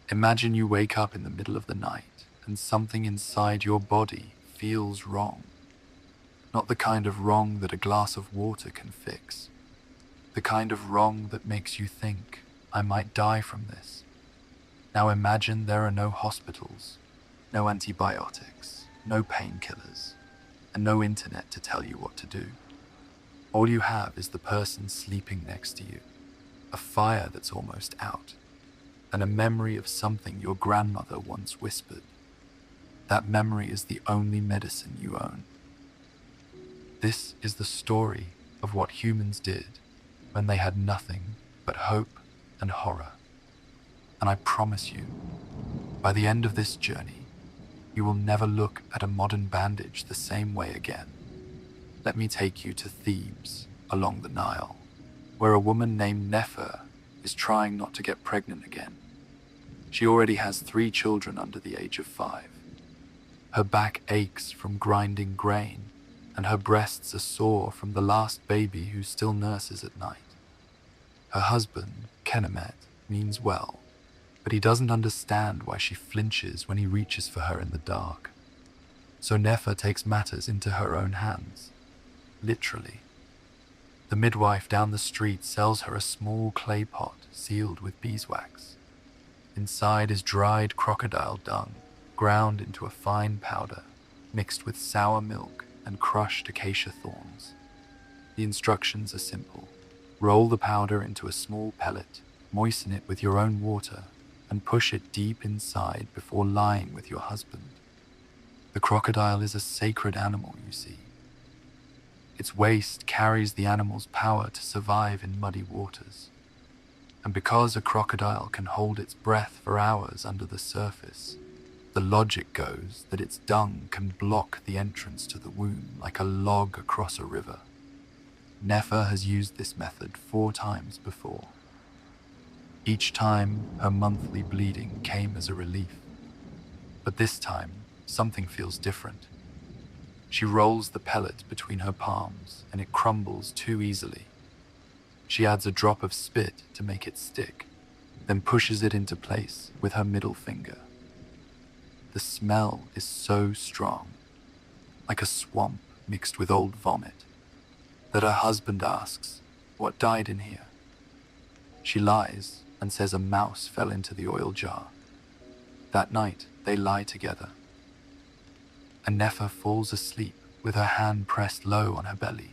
Imagine you wake up in the middle of the night and something inside your body feels wrong. Not the kind of wrong that a glass of water can fix. The kind of wrong that makes you think, I might die from this. Now imagine there are no hospitals, no antibiotics, no painkillers, and no internet to tell you what to do. All you have is the person sleeping next to you, a fire that's almost out, and a memory of something your grandmother once whispered. That memory is the only medicine you own. This is the story of what humans did when they had nothing but hope and horror. And I promise you, by the end of this journey, you will never look at a modern bandage the same way again. Let me take you to Thebes along the Nile, where a woman named Nefer is trying not to get pregnant again. She already has 3 children under the age of 5. Her back aches from grinding grain, and her breasts are sore from the last baby who still nurses at night. Her husband, Kenemet, means well, but he doesn't understand why she flinches when he reaches for her in the dark. So Nefer takes matters into her own hands, literally. The midwife down the street sells her a small clay pot sealed with beeswax. Inside is dried crocodile dung, ground into a fine powder, mixed with sour milk and crushed acacia thorns. The instructions are simple. Roll the powder into a small pellet, moisten it with your own water, and push it deep inside before lying with your husband. The crocodile is a sacred animal, you see. Its waste carries the animal's power to survive in muddy waters. And because a crocodile can hold its breath for hours under the surface, the logic goes that its dung can block the entrance to the womb like a log across a river. Nefer has used this method 4 times before. Each time, her monthly bleeding came as a relief. But this time, something feels different. She rolls the pellet between her palms, and it crumbles too easily. She adds a drop of spit to make it stick, then pushes it into place with her middle finger. The smell is so strong, like a swamp mixed with old vomit, that her husband asks, "What died in here?" She lies and says a mouse fell into the oil jar. That night, they lie together. And Nefer falls asleep with her hand pressed low on her belly,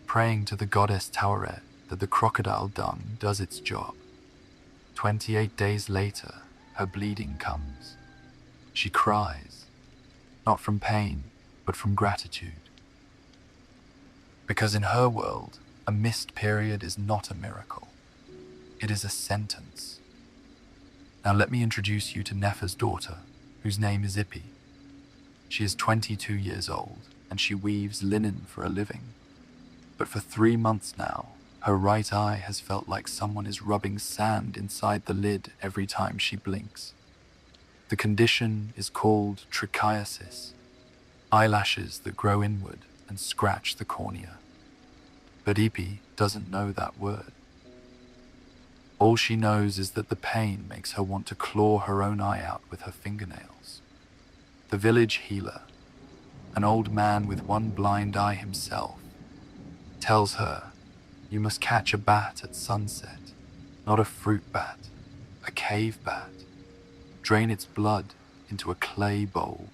praying to the goddess Taweret that the crocodile dung does its job. 28 days later, her bleeding comes. She cries, not from pain, but from gratitude. Because in her world, a missed period is not a miracle. It is a sentence. Now let me introduce you to Nefer's daughter, whose name is Ippy. She is 22 years old, and she weaves linen for a living. But for 3 months now, her right eye has felt like someone is rubbing sand inside the lid every time she blinks. The condition is called trichiasis, eyelashes that grow inward and scratch the cornea. But Ippy doesn't know that word. All she knows is that the pain makes her want to claw her own eye out with her fingernails. The village healer, an old man with one blind eye himself, tells her, "You must catch a bat at sunset, not a fruit bat, a cave bat. Drain its blood into a clay bowl.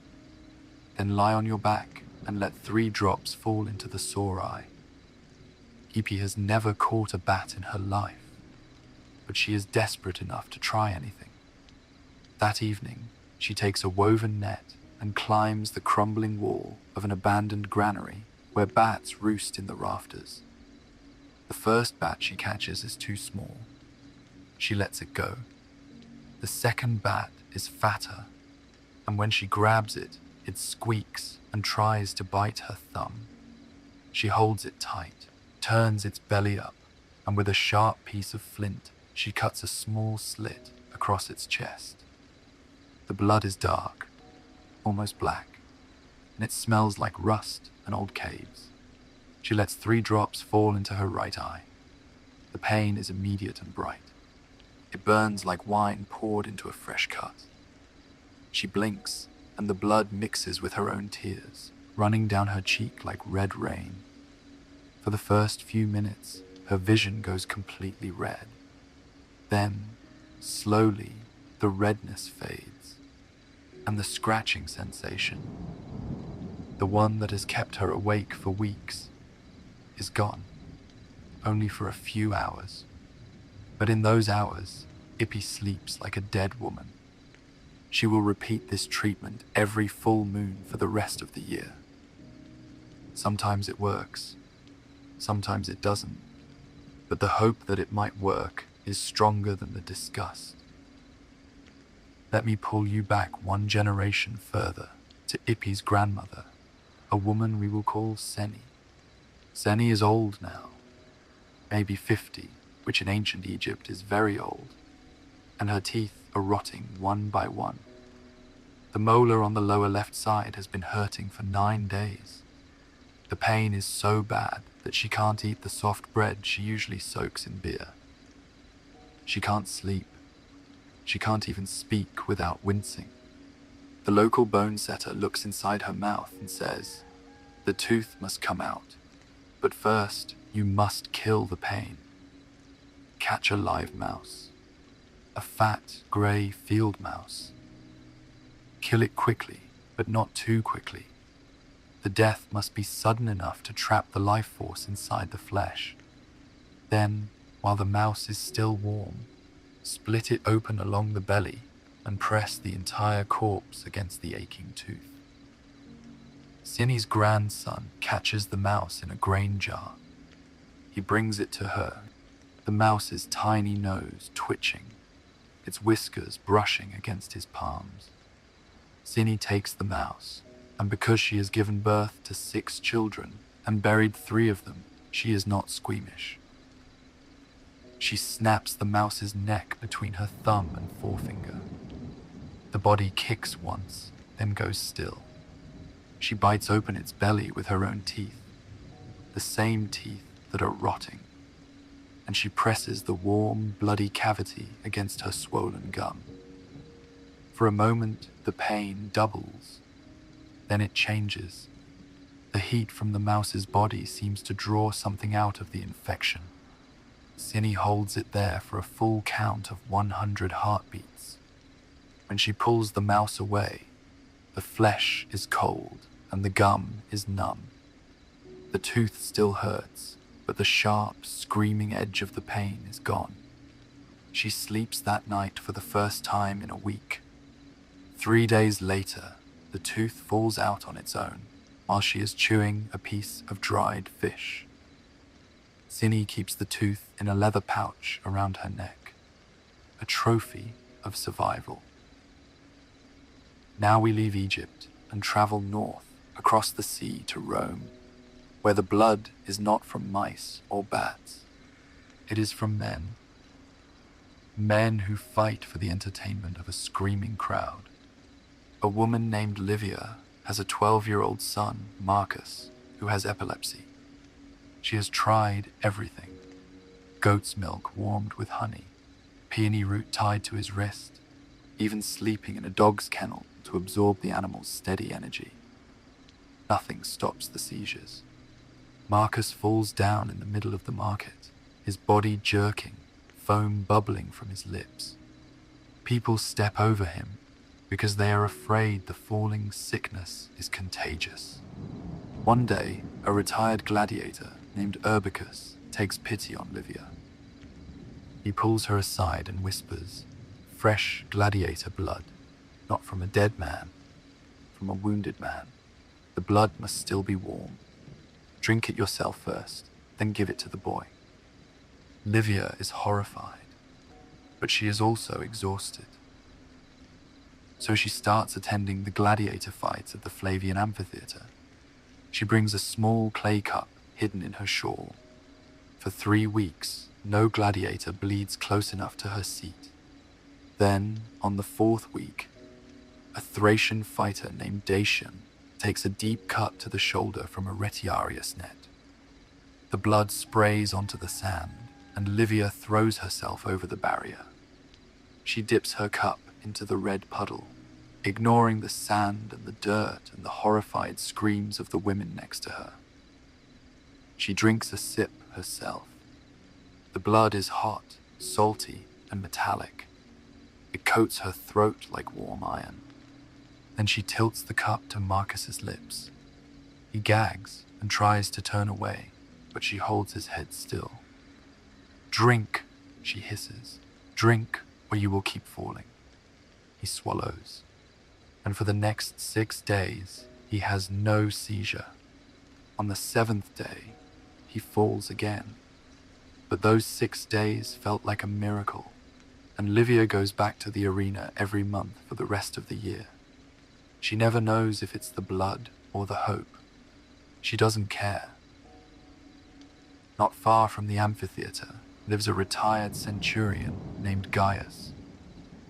Then lie on your back and let 3 drops fall into the sore eye." Ippy has never caught a bat in her life, but she is desperate enough to try anything. That evening, she takes a woven net and climbs the crumbling wall of an abandoned granary where bats roost in the rafters. The first bat she catches is too small. She lets it go. The second bat is fatter, and when she grabs it, it squeaks and tries to bite her thumb. She holds it tight, turns its belly up, and with a sharp piece of flint, she cuts a small slit across its chest. The blood is dark, almost black, and it smells like rust and old caves. She lets 3 drops fall into her right eye. The pain is immediate and bright. It burns like wine poured into a fresh cut. She blinks, and the blood mixes with her own tears, running down her cheek like red rain. For the first few minutes, her vision goes completely red. Then, slowly, the redness fades, and the scratching sensation, the one that has kept her awake for weeks, is gone, only for a few hours. But in those hours, Ippy sleeps like a dead woman. She will repeat this treatment every full moon for the rest of the year. Sometimes it works, sometimes it doesn't, but the hope that it might work is stronger than the disgust. Let me pull you back one generation further to Ippy's grandmother, a woman we will call Seni. Seni is old now, maybe 50, which in ancient Egypt is very old, and her teeth are rotting one by one. The molar on the lower left side has been hurting for 9 days. The pain is so bad that she can't eat the soft bread she usually soaks in beer. She can't sleep. She can't even speak without wincing. The local bone setter looks inside her mouth and says, "The tooth must come out, but first you must kill the pain. Catch a live mouse, a fat, grey field mouse. Kill it quickly, but not too quickly. The death must be sudden enough to trap the life force inside the flesh. Then, while the mouse is still warm, split it open along the belly and press the entire corpse against the aching tooth." Sini's grandson catches the mouse in a grain jar. He brings it to her, the mouse's tiny nose twitching, its whiskers brushing against his palms. Sini takes the mouse, and because she has given birth to 6 children and buried 3 of them, she is not squeamish. She snaps the mouse's neck between her thumb and forefinger. The body kicks once, then goes still. She bites open its belly with her own teeth, the same teeth that are rotting, and she presses the warm, bloody cavity against her swollen gum. For a moment, the pain doubles. Then it changes. The heat from the mouse's body seems to draw something out of the infection. Sini holds it there for a full count of 100 heartbeats. When she pulls the mouse away, the flesh is cold and the gum is numb. The tooth still hurts, but the sharp, screaming edge of the pain is gone. She sleeps that night for the first time in a week. 3 days later, the tooth falls out on its own while she is chewing a piece of dried fish. Sini keeps the tooth in a leather pouch around her neck, a trophy of survival. Now we leave Egypt and travel north across the sea to Rome, where the blood is not from mice or bats. It is from men. Men who fight for the entertainment of a screaming crowd. A woman named Livia has a 12-year-old son, Marcus, who has epilepsy. She has tried everything. Goat's milk warmed with honey, peony root tied to his wrist, even sleeping in a dog's kennel to absorb the animal's steady energy. Nothing stops the seizures. Marcus falls down in the middle of the market, his body jerking, foam bubbling from his lips. People step over him because they are afraid the falling sickness is contagious. One day, a retired gladiator named Urbicus takes pity on Livia. He pulls her aside and whispers, "Fresh gladiator blood, not from a dead man, from a wounded man. The blood must still be warm. Drink it yourself first, then give it to the boy." Livia is horrified, but she is also exhausted. So she starts attending the gladiator fights at the Flavian amphitheater. She brings a small clay cup hidden in her shawl. For 3 weeks, no gladiator bleeds close enough to her seat. Then, on the 4th week, a Thracian fighter named Dacian takes a deep cut to the shoulder from a retiarius net. The blood sprays onto the sand, and Livia throws herself over the barrier. She dips her cup into the red puddle, ignoring the sand and the dirt and the horrified screams of the women next to her. She drinks a sip herself. The blood is hot, salty, and metallic. It coats her throat like warm iron. Then she tilts the cup to Marcus's lips. He gags and tries to turn away, but she holds his head still. "Drink," she hisses. "Drink, or you will keep falling." He swallows, and for the next 6 days, he has no seizure. On the 7th day, he falls again. But those 6 days felt like a miracle, and Livia goes back to the arena every month for the rest of the year. She never knows if it's the blood or the hope. She doesn't care. Not far from the amphitheater lives a retired centurion named Gaius.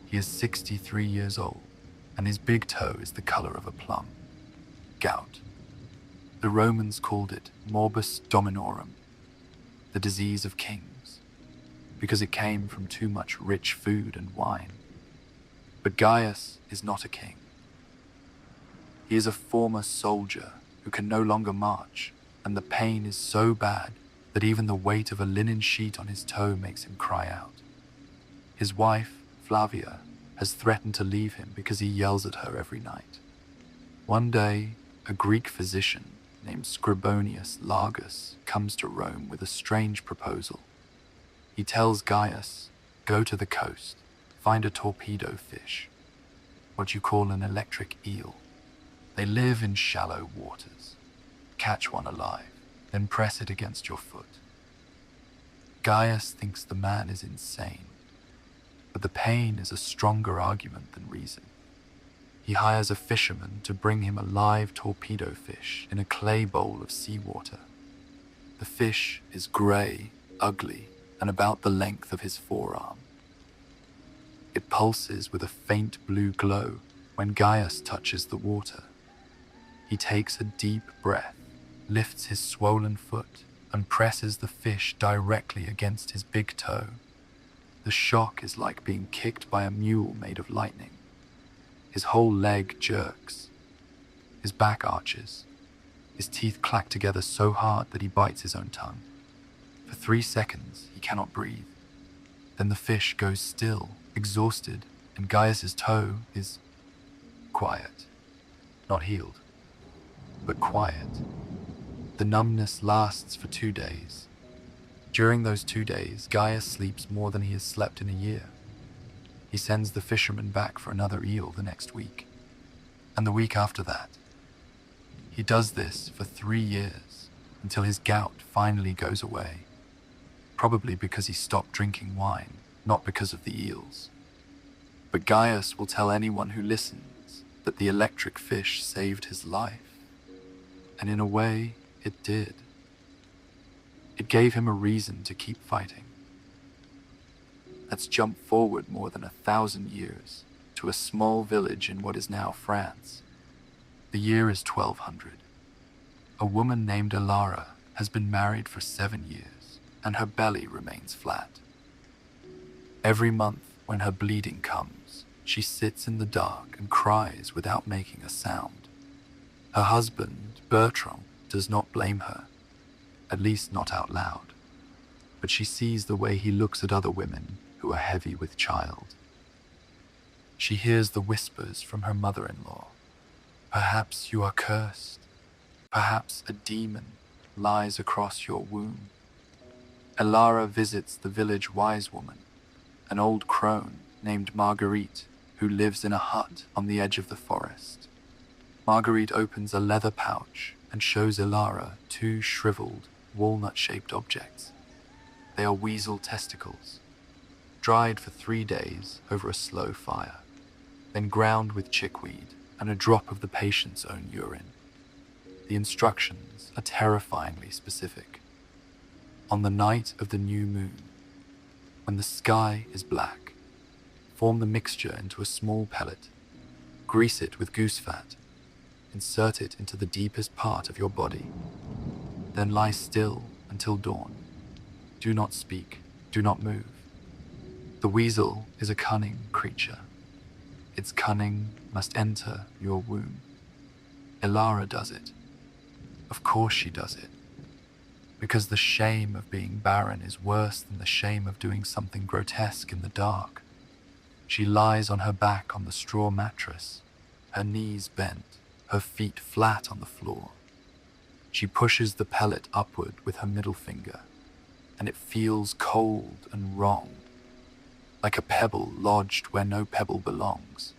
He is 63 years old, and his big toe is the color of a plum. Gout. The Romans called it morbus dominorum, the disease of kings, because it came from too much rich food and wine. But Gaius is not a king. He is a former soldier who can no longer march, and the pain is so bad that even the weight of a linen sheet on his toe makes him cry out. His wife, Flavia, has threatened to leave him because he yells at her every night. One day, a Greek physician named Scribonius Largus comes to Rome with a strange proposal. He tells Gaius, "Go to the coast, find a torpedo fish, what you call an electric eel. They live in shallow waters. Catch one alive, then press it against your foot." Gaius thinks the man is insane, but the pain is a stronger argument than reason. He hires a fisherman to bring him a live torpedo fish in a clay bowl of seawater. The fish is gray, ugly, and about the length of his forearm. It pulses with a faint blue glow when Gaius touches the water. He takes a deep breath, lifts his swollen foot, and presses the fish directly against his big toe. The shock is like being kicked by a mule made of lightning. His whole leg jerks. His back arches. His teeth clack together so hard that he bites his own tongue. For 3 seconds, he cannot breathe. Then the fish goes still, exhausted, and Gaius's toe is quiet. Not healed, but quiet. The numbness lasts for 2 days. During those 2 days, Gaius sleeps more than he has slept in a year. He sends the fisherman back for another eel the next week, and the week after that. He does this for 3 years, until his gout finally goes away, probably because he stopped drinking wine, not because of the eels. But Gaius will tell anyone who listens that the electric fish saved his life, and in a way, it did. It gave him a reason to keep fighting. Let's jump forward more than 1,000 years to a small village in what is now France. The year is 1200. A woman named Alara has been married for 7 years, and her belly remains flat. Every month when her bleeding comes, she sits in the dark and cries without making a sound. Her husband, Bertrand, does not blame her, at least not out loud, but she sees the way he looks at other women who are heavy with child. She hears the whispers from her mother-in-law. Perhaps you are cursed. Perhaps a demon lies across your womb. Alara visits the village wise woman, an old crone named Marguerite, who lives in a hut on the edge of the forest. Marguerite opens a leather pouch and shows Alara 2 shriveled, walnut-shaped objects. They are weasel testicles, dried for 3 days over a slow fire, then ground with chickweed and a drop of the patient's own urine. The instructions are terrifyingly specific. On the night of the new moon, when the sky is black, form the mixture into a small pellet, grease it with goose fat, insert it into the deepest part of your body, then lie still until dawn. Do not speak, do not move. The weasel is a cunning creature. Its cunning must enter your womb. Ilara does it. Of course she does it. Because the shame of being barren is worse than the shame of doing something grotesque in the dark. She lies on her back on the straw mattress, her knees bent, her feet flat on the floor. She pushes the pellet upward with her middle finger, and it feels cold and wrong, like a pebble lodged where no pebble belongs.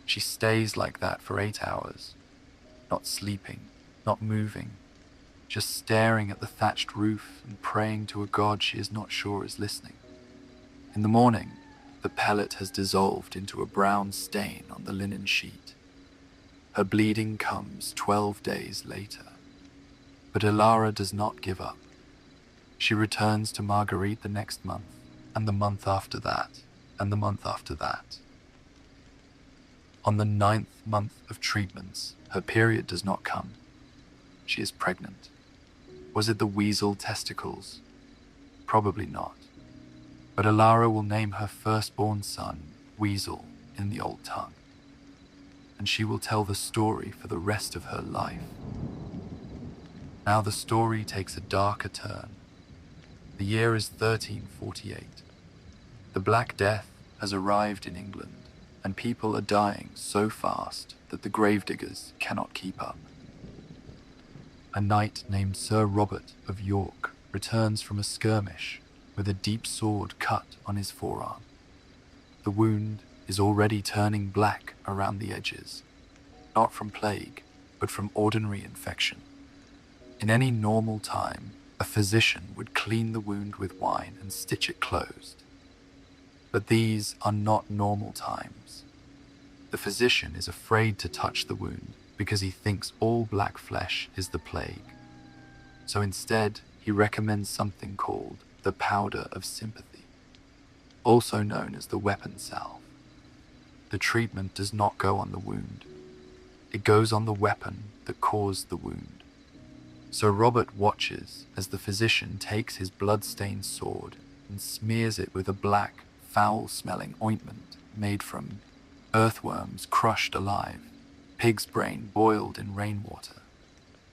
She stays like that for 8 hours, not sleeping, not moving, just staring at the thatched roof and praying to a god she is not sure is listening. In the morning, the pellet has dissolved into a brown stain on the linen sheet. Her bleeding comes 12 days later. But Ilara does not give up. She returns to Marguerite the next month, and the month after that, and the month after that. On the 9th month of treatments, her period does not come. She is pregnant. Was it the weasel testicles? Probably not. But Ilara will name her firstborn son Weasel in the old tongue, and she will tell the story for the rest of her life. Now the story takes a darker turn. The year is 1348. The Black Death has arrived in England, and people are dying so fast that the gravediggers cannot keep up. A knight named Sir Robert of York returns from a skirmish with a deep sword cut on his forearm. The wound is already turning black around the edges, not from plague, but from ordinary infection. In any normal time, a physician would clean the wound with wine and stitch it closed. But these are not normal times. The physician is afraid to touch the wound because he thinks all black flesh is the plague. So instead, he recommends something called the powder of sympathy, also known as the weapon salve. The treatment does not go on the wound. It goes on the weapon that caused the wound. Sir Robert watches as the physician takes his blood-stained sword and smears it with a black, foul-smelling ointment made from earthworms crushed alive, pig's brain boiled in rainwater,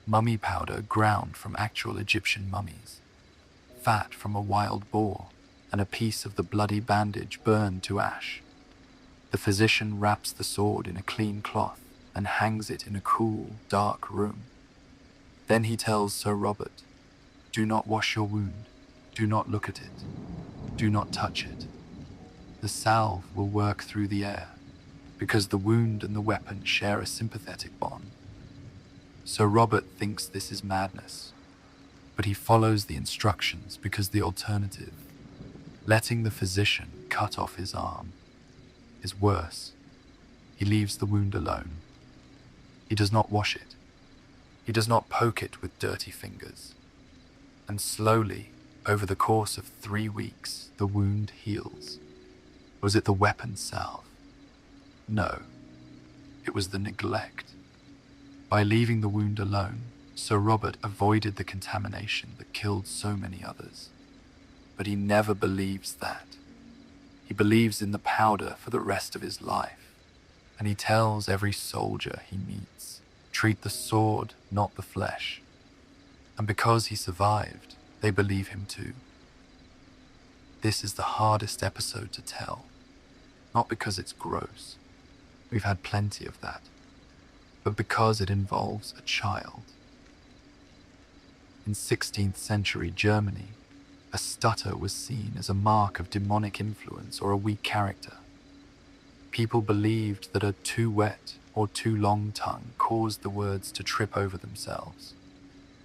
mummy powder ground from actual Egyptian mummies, fat from a wild boar, and a piece of the bloody bandage burned to ash. The physician wraps the sword in a clean cloth and hangs it in a cool, dark room. Then he tells Sir Robert, "Do not wash your wound. Do not look at it. Do not touch it. The salve will work through the air, because the wound and the weapon share a sympathetic bond." Sir Robert thinks this is madness, but he follows the instructions because the alternative, letting the physician cut off his arm, is worse. He leaves the wound alone. He does not wash it. He does not poke it with dirty fingers. And slowly, over the course of 3 weeks, the wound heals. Was it the weapon salve? No, it was the neglect. By leaving the wound alone, Sir Robert avoided the contamination that killed so many others. But he never believes that. He believes in the powder for the rest of his life, and he tells every soldier he meets, treat the sword, not the flesh. And because he survived, they believe him too. This is the hardest episode to tell, not because it's gross. We've had plenty of that, but because it involves a child. In 16th century Germany, a stutter was seen as a mark of demonic influence or a weak character. People believed that a too wet or too long tongue caused the words to trip over themselves.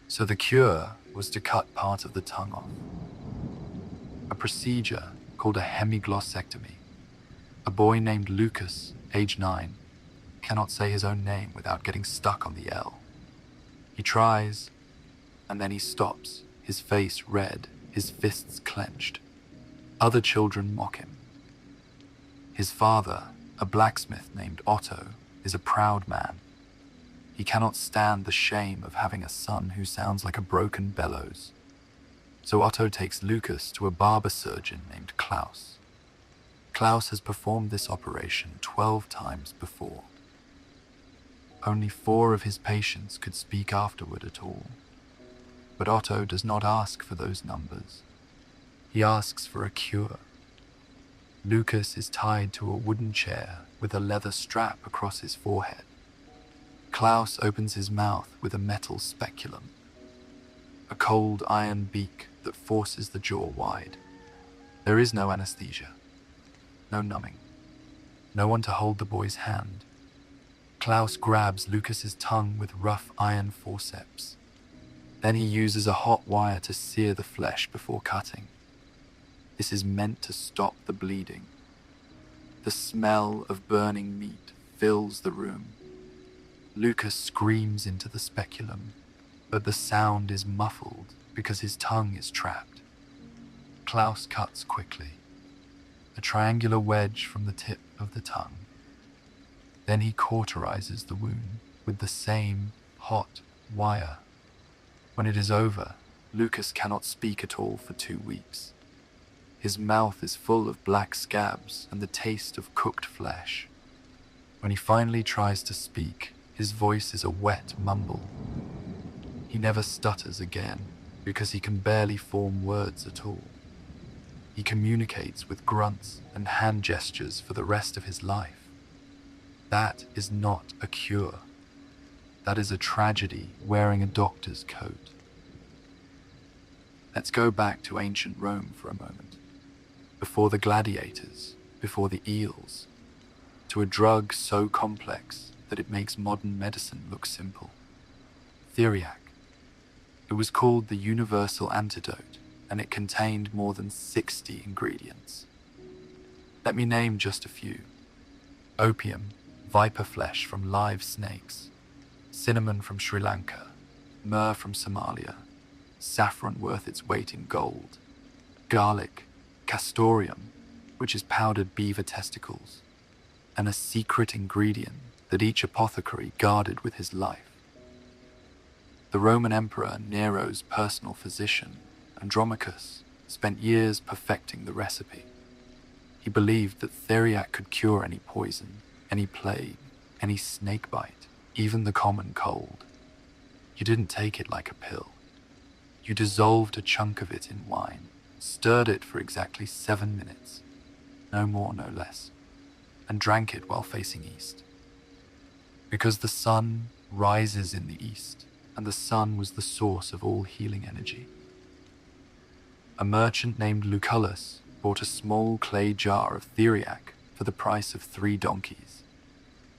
So the cure was to cut part of the tongue off. A procedure called a hemiglossectomy. A boy named Lucas, age 9, cannot say his own name without getting stuck on the L. He tries, and then he stops, his face red, his fists clenched. Other children mock him. His father, a blacksmith named Otto, is a proud man. He cannot stand the shame of having a son who sounds like a broken bellows. So Otto takes Lucas to a barber surgeon named Klaus. Klaus has performed this operation 12 times before. Only 4 of his patients could speak afterward at all. But Otto does not ask for those numbers. He asks for a cure. Lucas is tied to a wooden chair with a leather strap across his forehead. Klaus opens his mouth with a metal speculum, a cold iron beak that forces the jaw wide. There is no anesthesia, no numbing, no one to hold the boy's hand. Klaus grabs Lucas's tongue with rough iron forceps. Then he uses a hot wire to sear the flesh before cutting. This is meant to stop the bleeding. The smell of burning meat fills the room. Lucas screams into the speculum, but the sound is muffled because his tongue is trapped. Klaus cuts quickly, a triangular wedge from the tip of the tongue. Then he cauterizes the wound with the same hot wire. When it is over, Lucas cannot speak at all for 2 weeks. His mouth is full of black scabs and the taste of cooked flesh. When he finally tries to speak, his voice is a wet mumble. He never stutters again because he can barely form words at all. He communicates with grunts and hand gestures for the rest of his life. That is not a cure. That is a tragedy wearing a doctor's coat. Let's go back to ancient Rome for a moment. Before the gladiators, before the eels, to a drug so complex that it makes modern medicine look simple. Theriac. It was called the universal antidote, and it contained more than 60 ingredients. Let me name just a few. Opium, viper flesh from live snakes, cinnamon from Sri Lanka, myrrh from Somalia, saffron worth its weight in gold, garlic, castoreum, which is powdered beaver testicles, and a secret ingredient that each apothecary guarded with his life. The Roman Emperor Nero's personal physician, Andromachus, spent years perfecting the recipe. He believed that theriac could cure any poison, any plague, any snake bite, even the common cold. You didn't take it like a pill. You dissolved a chunk of it in wine, stirred it for exactly 7 minutes, no more, no less, and drank it while facing east. Because the sun rises in the east, and the sun was the source of all healing energy. A merchant named Lucullus bought a small clay jar of theriac for the price of 3 donkeys.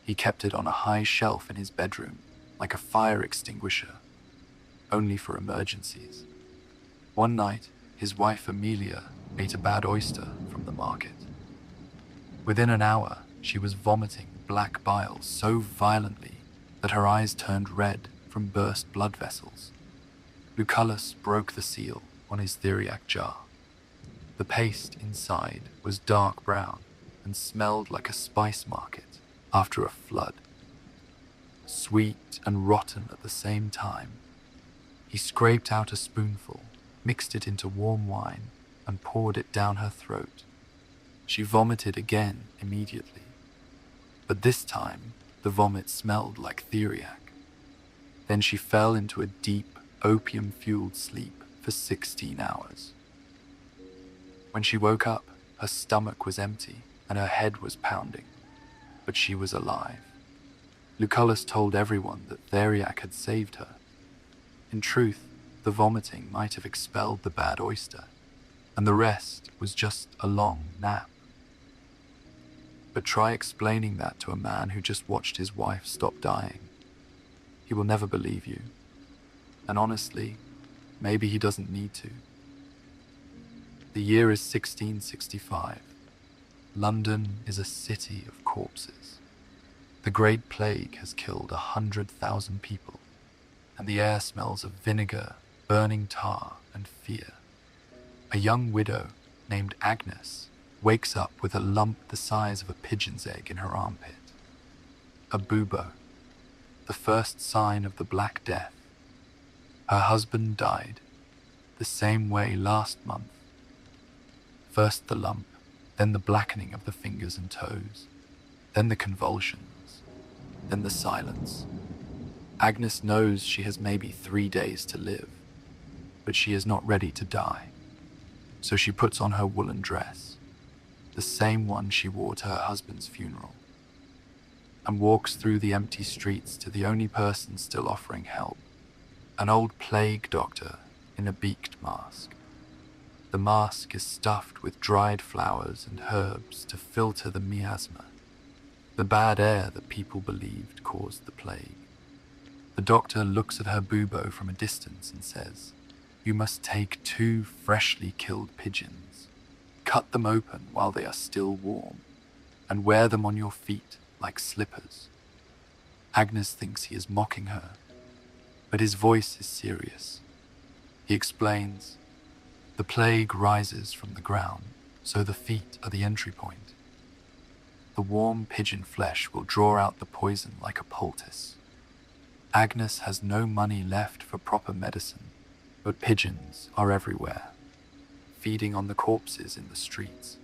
He kept it on a high shelf in his bedroom, like a fire extinguisher, only for emergencies. One night, his wife Amelia ate a bad oyster from the market. Within an hour, she was vomiting black bile so violently that her eyes turned red from burst blood vessels. Lucullus broke the seal on his theriac jar. The paste inside was dark brown and smelled like a spice market after a flood. Sweet and rotten at the same time. He scraped out a spoonful, mixed it into warm wine, and poured it down her throat. She vomited again immediately, but this time the vomit smelled like theriac. Then she fell into a deep, opium-fueled sleep for 16 hours. When she woke up, her stomach was empty and her head was pounding, but she was alive. Lucullus told everyone that theriac had saved her. In truth, the vomiting might have expelled the bad oyster, and the rest was just a long nap. But try explaining that to a man who just watched his wife stop dying. He will never believe you. And honestly, maybe he doesn't need to. The year is 1665. London is a city of corpses. The Great Plague has killed 100,000 people, and the air smells of vinegar, burning tar, and fear. A young widow named Agnes wakes up with a lump the size of a pigeon's egg in her armpit. A bubo, the first sign of the Black Death. Her husband died the same way last month. First the lump, then the blackening of the fingers and toes, then the convulsions, then the silence. Agnes knows she has maybe 3 days to live, but she is not ready to die. So she puts on her woolen dress, the same one she wore to her husband's funeral, and walks through the empty streets to the only person still offering help, an old plague doctor in a beaked mask. The mask is stuffed with dried flowers and herbs to filter the miasma, the bad air that people believed caused the plague. The doctor looks at her bubo from a distance and says, "You must take 2 freshly killed pigeons, cut them open while they are still warm, and wear them on your feet like slippers." Agnes thinks he is mocking her, but his voice is serious. He explains, "The plague rises from the ground, so the feet are the entry point. The warm pigeon flesh will draw out the poison like a poultice." Agnes has no money left for proper medicine, but pigeons are everywhere, feeding on the corpses in the streets.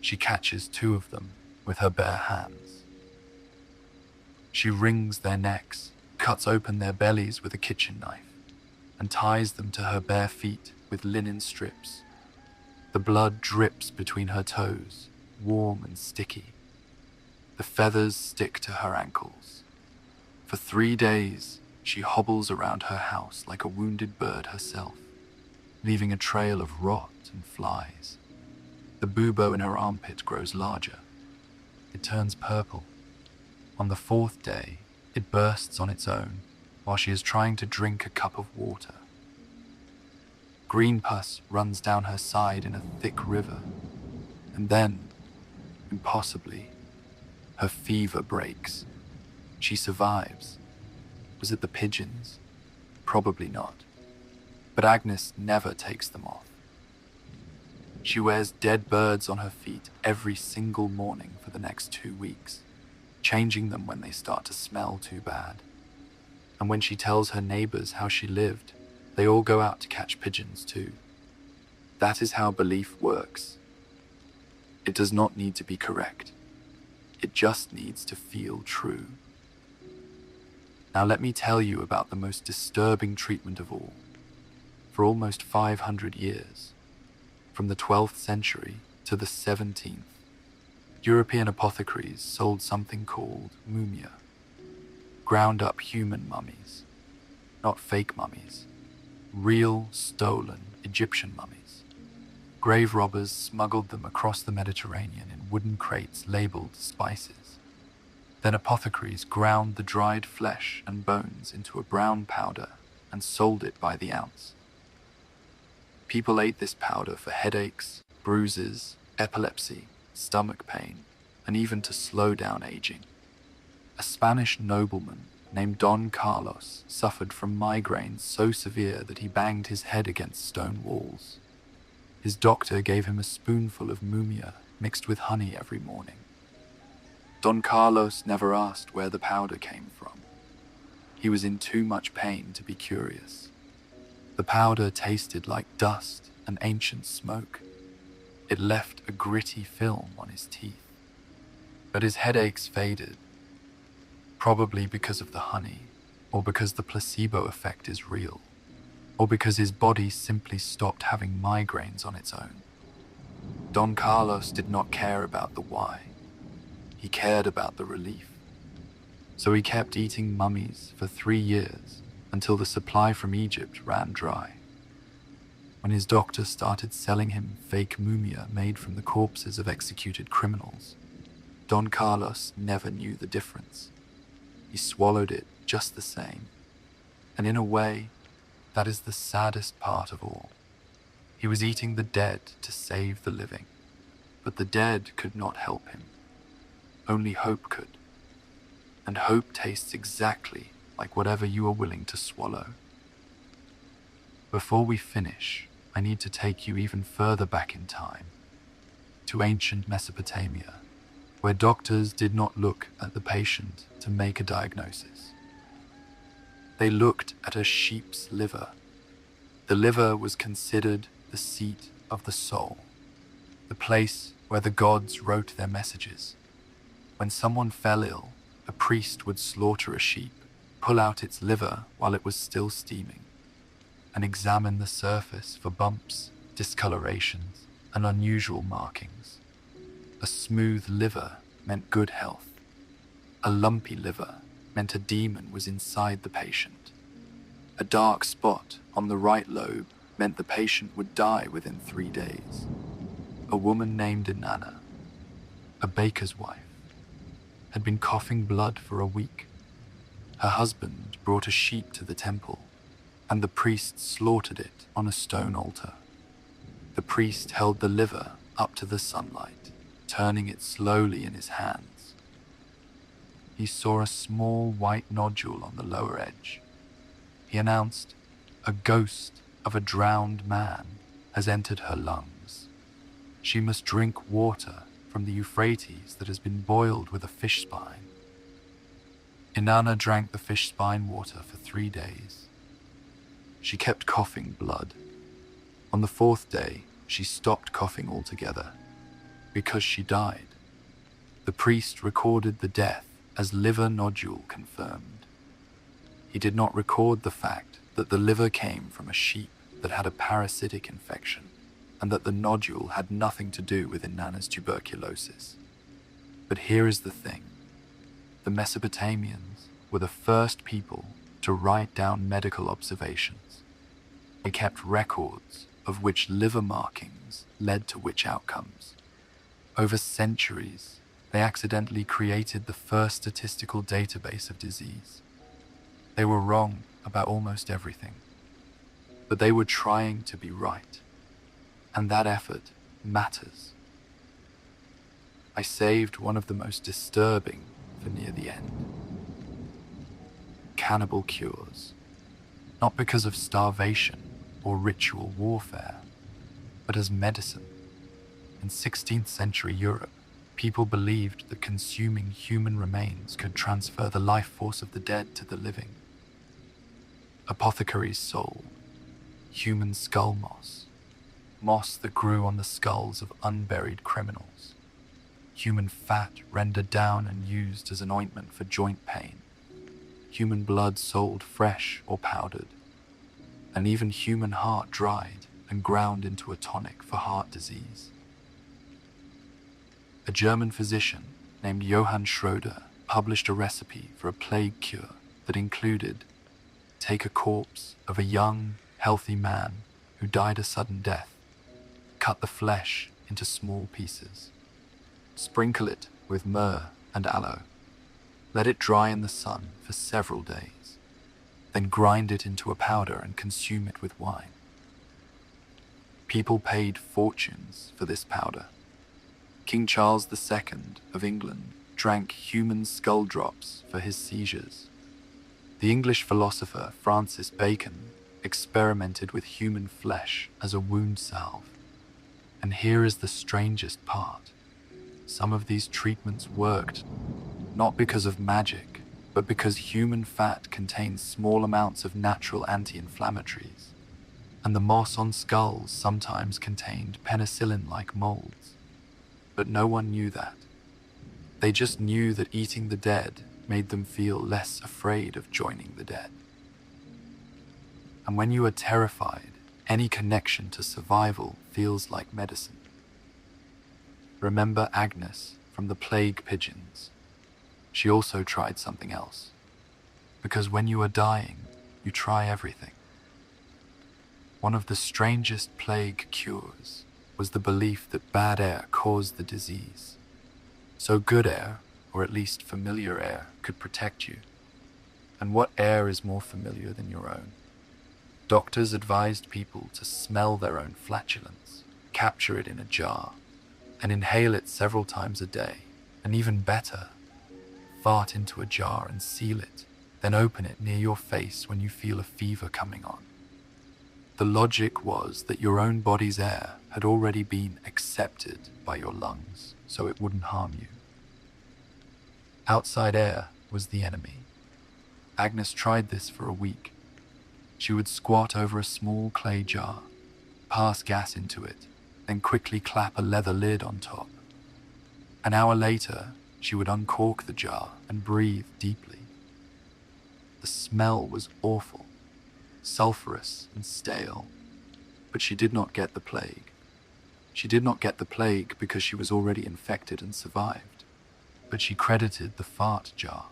She catches 2 of them with her bare hands. She wrings their necks, cuts open their bellies with a kitchen knife, and ties them to her bare feet with linen strips. The blood drips between her toes, warm and sticky. The feathers stick to her ankles. For 3 days, she hobbles around her house like a wounded bird herself, leaving a trail of rot and flies. The bubo in her armpit grows larger. It turns purple. On the 4th day, it bursts on its own while she is trying to drink a cup of water. Green pus runs down her side in a thick river, and then, impossibly, her fever breaks. She survives. Was it the pigeons? Probably not. But Agnes never takes them off. She wears dead birds on her feet every single morning for the next 2 weeks, changing them when they start to smell too bad. And when she tells her neighbors how she lived, they all go out to catch pigeons too. That is how belief works. It does not need to be correct. It just needs to feel true. Now let me tell you about the most disturbing treatment of all. For almost 500 years, from the 12th century to the 17th, European apothecaries sold something called mumia, ground up human mummies, not fake mummies, real stolen Egyptian mummies. Grave robbers smuggled them across the Mediterranean in wooden crates labeled spices. Then apothecaries ground the dried flesh and bones into a brown powder and sold it by the ounce. People ate this powder for headaches, bruises, epilepsy, stomach pain, and even to slow down aging. A Spanish nobleman named Don Carlos suffered from migraines so severe that he banged his head against stone walls. His doctor gave him a spoonful of mumia mixed with honey every morning. Don Carlos never asked where the powder came from. He was in too much pain to be curious. The powder tasted like dust and ancient smoke. It left a gritty film on his teeth. But his headaches faded, probably because of the honey, or because the placebo effect is real, or because his body simply stopped having migraines on its own. Don Carlos did not care about the why. He cared about the relief. So he kept eating mummies for 3 years until the supply from Egypt ran dry. When his doctor started selling him fake mumia made from the corpses of executed criminals, Don Carlos never knew the difference. He swallowed it just the same. And in a way, that is the saddest part of all. He was eating the dead to save the living, but the dead could not help him. Only hope could. And hope tastes exactly like whatever you are willing to swallow. Before we finish, I need to take you even further back in time, to ancient Mesopotamia, where doctors did not look at the patient to make a diagnosis. They looked at a sheep's liver. The liver was considered the seat of the soul, the place where the gods wrote their messages. When someone fell ill, a priest would slaughter a sheep, pull out its liver while it was still steaming, and examine the surface for bumps, discolorations, and unusual markings. A smooth liver meant good health. A lumpy liver meant a demon was inside the patient. A dark spot on the right lobe meant the patient would die within 3 days. A woman named Inanna, a baker's wife, had been coughing blood for a week. Her husband brought a sheep to the temple, and the priest slaughtered it on a stone altar. The priest held the liver up to the sunlight, turning it slowly in his hands. He saw a small white nodule on the lower edge. He announced, "A ghost of a drowned man has entered her lungs. She must drink water from the Euphrates that has been boiled with a fish spine." Inanna drank the fish spine water for 3 days. She kept coughing blood. On the 4th day, she stopped coughing altogether, because she died. The priest recorded the death as liver nodule confirmed. He did not record the fact that the liver came from a sheep that had a parasitic infection, and that the nodule had nothing to do with Inanna's tuberculosis. But here is the thing. The Mesopotamians were the first people to write down medical observations. They kept records of which liver markings led to which outcomes. Over centuries, they accidentally created the first statistical database of disease. They were wrong about almost everything, but they were trying to be right, and that effort matters. I saved one of the most disturbing for near the end. Cannibal cures, not because of starvation or ritual warfare, but as medicine. In 16th century Europe, people believed that consuming human remains could transfer the life force of the dead to the living. Apothecaries sold human skull moss, moss that grew on the skulls of unburied criminals, human fat rendered down and used as an ointment for joint pain, human blood sold fresh or powdered, and even human heart dried and ground into a tonic for heart disease. A German physician named Johann Schroeder published a recipe for a plague cure that included: take a corpse of a young, healthy man who died a sudden death, cut the flesh into small pieces, sprinkle it with myrrh and aloe, let it dry in the sun for several days, then grind it into a powder and consume it with wine. People paid fortunes for this powder. King Charles II of England drank human skull drops for his seizures. The English philosopher Francis Bacon experimented with human flesh as a wound salve. And here is the strangest part. Some of these treatments worked, not because of magic, but because human fat contains small amounts of natural anti-inflammatories, and the moss on skulls sometimes contained penicillin-like molds. But no one knew that. They just knew that eating the dead made them feel less afraid of joining the dead. And when you are terrified, any connection to survival feels like medicine. Remember Agnes from the plague pigeons. She also tried something else. Because when you are dying, you try everything. One of the strangest plague cures was the belief that bad air caused the disease. So good air, or at least familiar air, could protect you. And what air is more familiar than your own? Doctors advised people to smell their own flatulence, capture it in a jar, and inhale it several times a day, and even better, fart into a jar and seal it, then open it near your face when you feel a fever coming on. The logic was that your own body's air had already been accepted by your lungs, so it wouldn't harm you. Outside air was the enemy. Agnes tried this for a week. She would squat over a small clay jar, pass gas into it, then quickly clap a leather lid on top An hour later, she would uncork the jar and breathe deeply. The smell was awful, sulphurous and stale, but she did not get the plague. She did not get the plague because she was already infected and survived, but she credited the fart jar.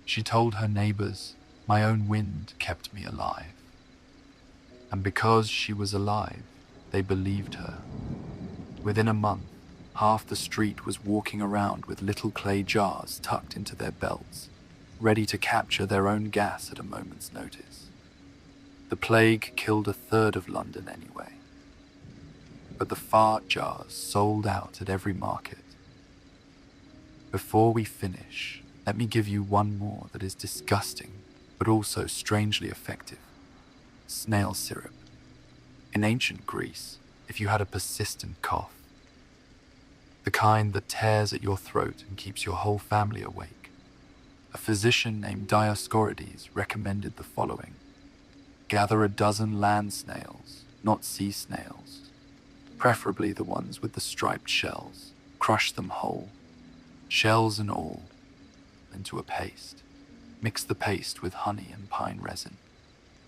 She told her neighbors, "My own wind kept me alive." And because she was alive, they believed her. Within a month, half the street was walking around with little clay jars tucked into their belts, ready to capture their own gas at a moment's notice. The plague killed a third of London anyway. But the fart jars sold out at every market. Before we finish, let me give you one more that is disgusting, but also strangely effective. Snail syrup. In ancient Greece, if you had a persistent cough, the kind that tears at your throat and keeps your whole family awake, a physician named Dioscorides recommended the following. Gather a dozen land snails, not sea snails, preferably the ones with the striped shells. Crush them whole, shells and all, into a paste. Mix the paste with honey and pine resin.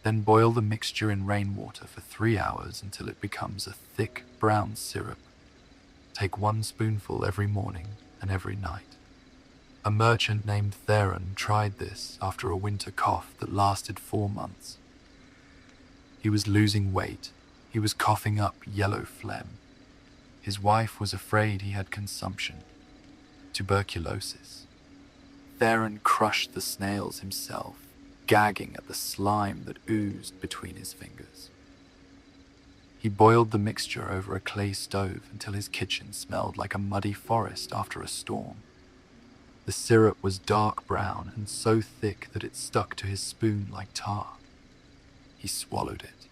Then boil the mixture in rainwater for 3 hours until it becomes a thick brown syrup. Take 1 spoonful every morning and every night. A merchant named Theron tried this after a winter cough that lasted 4 months. He was losing weight. He was coughing up yellow phlegm. His wife was afraid he had consumption, tuberculosis. Theron crushed the snails himself, gagging at the slime that oozed between his fingers. He boiled the mixture over a clay stove until his kitchen smelled like a muddy forest after a storm. The syrup was dark brown and so thick that it stuck to his spoon like tar. He swallowed it.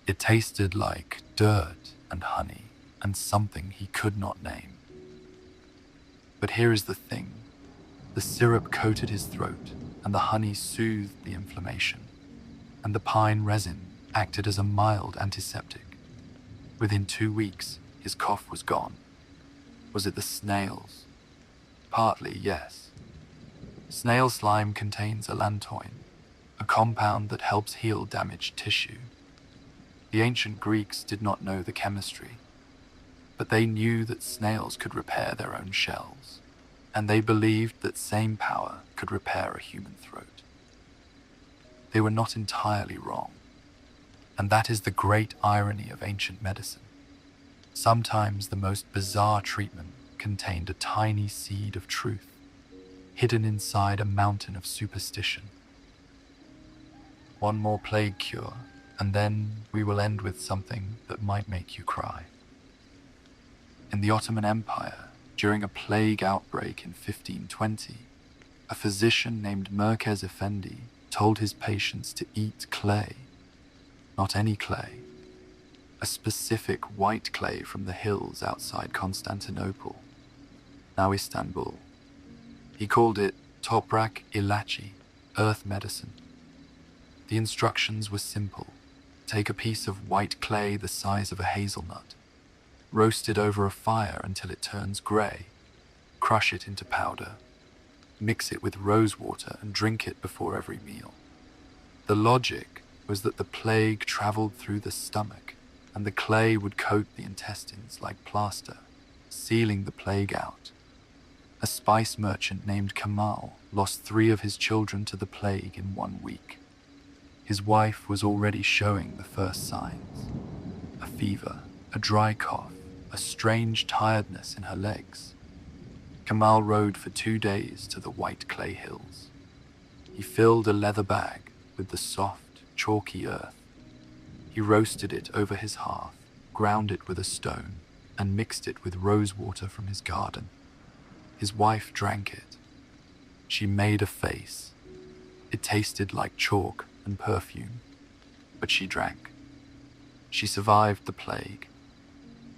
It tasted like dirt and honey and something he could not name. But here is the thing. The syrup coated his throat, and the honey soothed the inflammation, and the pine resin acted as a mild antiseptic. Within 2 weeks, his cough was gone. Was it the snails? Partly, yes. Snail slime contains allantoin, a compound that helps heal damaged tissue. The ancient Greeks did not know the chemistry, but they knew that snails could repair their own shells, and they believed that same power could repair a human throat. They were not entirely wrong, and that is the great irony of ancient medicine. Sometimes the most bizarre treatment contained a tiny seed of truth, hidden inside a mountain of superstition. One more plague cure, and then we will end with something that might make you cry. In the Ottoman Empire, during a plague outbreak in 1520, a physician named Merkez Effendi told his patients to eat clay. Not any clay, a specific white clay from the hills outside Constantinople, now Istanbul. He called it toprak ilaci, earth medicine. The instructions were simple. Take a piece of white clay the size of a hazelnut, roast it over a fire until it turns grey, crush it into powder, mix it with rose water and drink it before every meal. The logic was that the plague traveled through the stomach and the clay would coat the intestines like plaster, sealing the plague out. A spice merchant named Kamal lost 3 of his children to the plague in 1 week. His wife was already showing the first signs. A fever, a dry cough, a strange tiredness in her legs. Kamal rode for 2 days to the white clay hills. He filled a leather bag with the soft, chalky earth. He roasted it over his hearth, ground it with a stone, and mixed it with rose water from his garden. His wife drank it. She made a face. It tasted like chalk and perfume, but she drank. She survived the plague.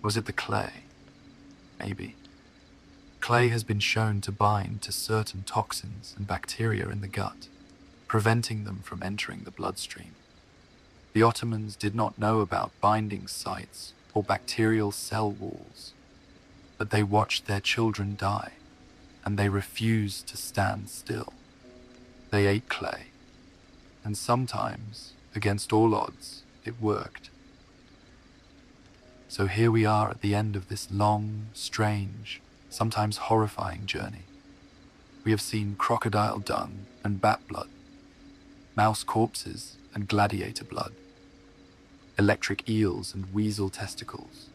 Was it the clay? Maybe. Clay has been shown to bind to certain toxins and bacteria in the gut, preventing them from entering the bloodstream. The Ottomans did not know about binding sites or bacterial cell walls. but they watched their children die, and they refused to stand still. They ate clay, and sometimes, against all odds, it worked. So here we are at the end of this long, strange, sometimes horrifying journey. We have seen crocodile dung and bat blood, mouse corpses and gladiator blood, electric eels and weasel testicles,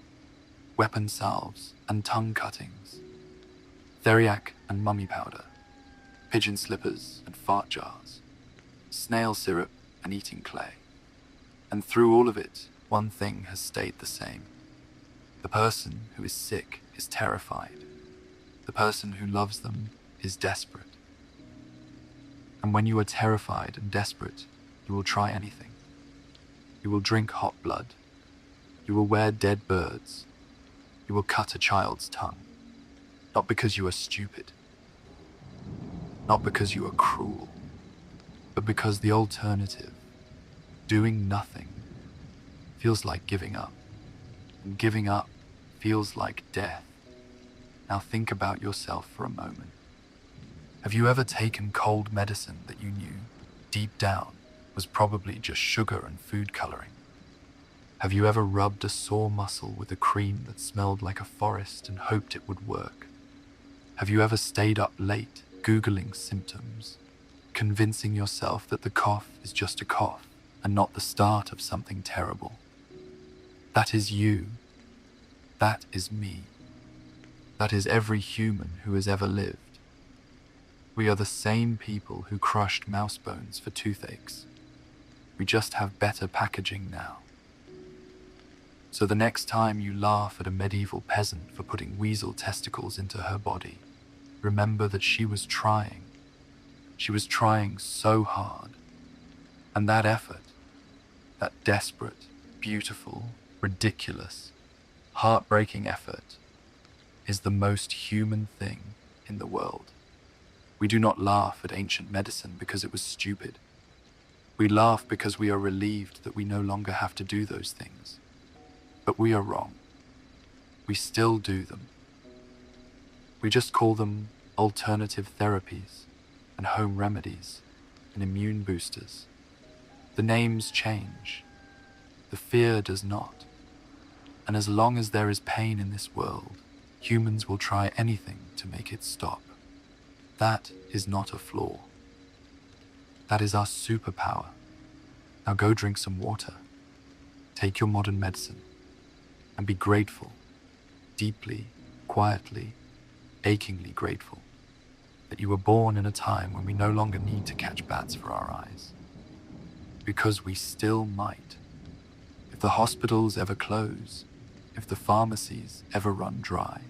weapon salves and tongue cuttings, theriac and mummy powder, pigeon slippers and fart jars, snail syrup and eating clay. And through all of it, one thing has stayed the same. The person who is sick is terrified. The person who loves them is desperate. And when you are terrified and desperate, you will try anything. You will drink hot blood. You will wear dead birds. You will cut a child's tongue. Not because you are stupid. Not because you are cruel. But because the alternative, doing nothing, feels like giving up. And giving up feels like death. Now think about yourself for a moment. Have you ever taken cold medicine that you knew, deep down, was probably just sugar and food coloring? Have you ever rubbed a sore muscle with a cream that smelled like a forest and hoped it would work? Have you ever stayed up late, Googling symptoms, convincing yourself that the cough is just a cough and not the start of something terrible? That is you. That is me. That is every human who has ever lived. We are the same people who crushed mouse bones for toothaches. We just have better packaging now. So the next time you laugh at a medieval peasant for putting weasel testicles into her body, remember that she was trying. She was trying so hard. And that effort, that desperate, beautiful, ridiculous, heartbreaking effort, is the most human thing in the world. We do not laugh at ancient medicine because it was stupid. We laugh because we are relieved that we no longer have to do those things. But we are wrong. We still do them. We just call them alternative therapies and home remedies and immune boosters. The names change. The fear does not. And as long as there is pain in this world, humans will try anything to make it stop. That is not a flaw. That is our superpower. Now go drink some water. Take your modern medicine and be grateful, deeply, quietly, achingly grateful, that you were born in a time when we no longer need to catch bats for our eyes. Because we still might. If the hospitals ever close, if the pharmacies ever run dry,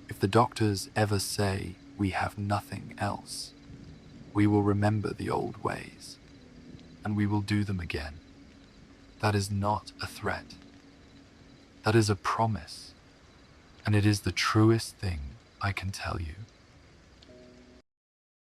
if the doctors ever say we have nothing else, we will remember the old ways, and we will do them again. That is not a threat. That is a promise, and it is the truest thing I can tell you.